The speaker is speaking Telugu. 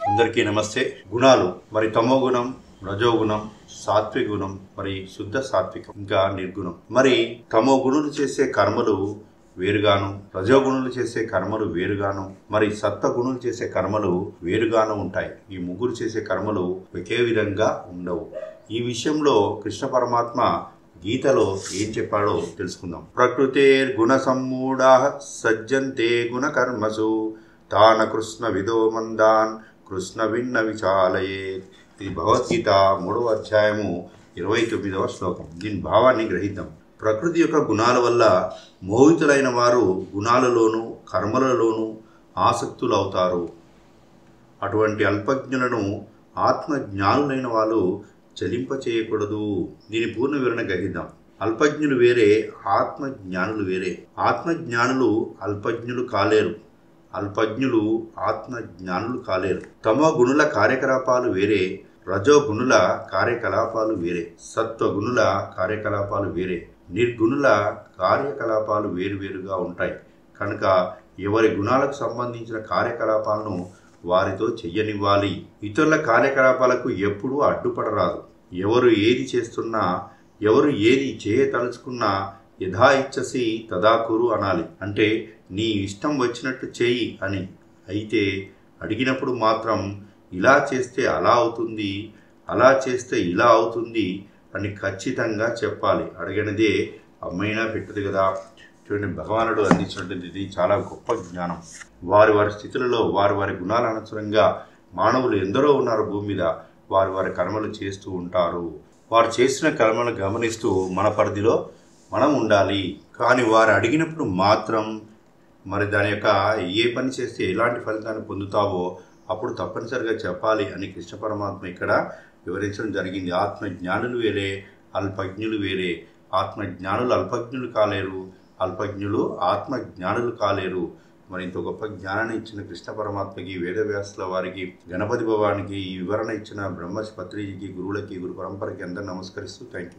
అందరికీ నమస్తే. గుణాలు మరి తమో గుణం, రజోగుణం, సాత్విక గుణం, మరి శుద్ధ సాత్వికం, ఇంకా నిర్గుణం. మరి తమో గుణులు చేసే కర్మలు వేరుగాను, రజోగుణులు చేసే కర్మలు వేరుగాను, మరి సత్వ గుణులు చేసే కర్మలు వేరుగాను ఉంటాయి. ఈ ముగ్గురు చేసే కర్మలు ఒకే విధంగా ఉండవు. ఈ విషయంలో కృష్ణ పరమాత్మ గీతలో ఏం చెప్పాడో తెలుసుకుందాం. ప్రకృతేర్ గుణ సమ్మూఢా సజ్జంతే గుణ కర్మసు తాన కృష్ణ విదో మందాన్ కృష్ణ విన్న విచాలయే. ఇది భగవద్గీత 3వ అధ్యాయము 29వ శ్లోకం. దీని భావాన్ని గ్రహిద్దాం. ప్రకృతి యొక్క గుణాల వల్ల మోహితులైన వారు గుణాలలోనూ కర్మలలోనూ ఆసక్తులవుతారు. అటువంటి అల్పజ్ఞులను ఆత్మజ్ఞానులైన వాళ్ళు చలింపచేయకూడదు. దీని పూర్ణ వివరణ గ్రహిద్దాం. అల్పజ్ఞులు వేరే, ఆత్మజ్ఞానులు వేరే. ఆత్మజ్ఞానులు అల్పజ్ఞులు కాలేరు, అల్పజ్ఞులు ఆత్మజ్ఞానులు కాలేరు. తమో గుణుల కార్యకలాపాలు వేరే, రజో గుణుల కార్యకలాపాలు వేరే, సత్వగుణుల కార్యకలాపాలు వేరే, నిర్గుణుల కార్యకలాపాలు వేరువేరుగా ఉంటాయి. కనుక ఎవరి గుణాలకు సంబంధించిన కార్యకలాపాలను వారితో చెయ్యనివ్వాలి. ఇతరుల కార్యకలాపాలకు ఎప్పుడూ అడ్డుపడరాదు. ఎవరు ఏది చేస్తున్నా, ఎవరు ఏది చేయతలుచుకున్నా యథా ఇచ్చసి తదా కురు అనాలి. అంటే నీ ఇష్టం వచ్చినట్టు చేయి అని. అయితే అడిగినప్పుడు మాత్రం ఇలా చేస్తే అలా అవుతుంది, అలా చేస్తే ఇలా అవుతుంది అని ఖచ్చితంగా చెప్పాలి. అడిగినదే అమ్మైనా పెట్టదు కదా. చూడండి, భగవానుడు అందించినటువంటి ఇది చాలా గొప్ప జ్ఞానం. వారి వారి స్థితులలో వారి వారి గుణాల అనుసారంగా మానవులు ఎందరో ఉన్నారు భూమి మీద. వారి వారి కర్మలు చేస్తూ ఉంటారు. వారు చేసిన కర్మలను గమనిస్తూ మన పరిధిలో మనం ఉండాలి. కానీ వారు అడిగినప్పుడు మాత్రం మరి దాని యొక్క ఏ పని చేస్తే ఎలాంటి ఫలితాన్ని పొందుతావో అప్పుడు తప్పనిసరిగా చెప్పాలి అని కృష్ణ పరమాత్మ ఇక్కడ వివరించడం జరిగింది. ఆత్మజ్ఞానులు వేరే, అల్పజ్ఞులు వేరే. ఆత్మజ్ఞానులు అల్పజ్ఞులు కాలేరు, అల్పజ్ఞులు ఆత్మజ్ఞానులు కాలేరు. మరి ఇంత గొప్ప జ్ఞానాన్ని ఇచ్చిన కృష్ణ పరమాత్మకి, వేదవ్యాసుల వారికి, గణపతి భగవానికి, ఈ వివరణ ఇచ్చిన బ్రహ్మర్షి పత్రిజీకి, గురువులకి, గురు పరంపరకి అందరూ నమస్కరిస్తూ థ్యాంక్ యూ.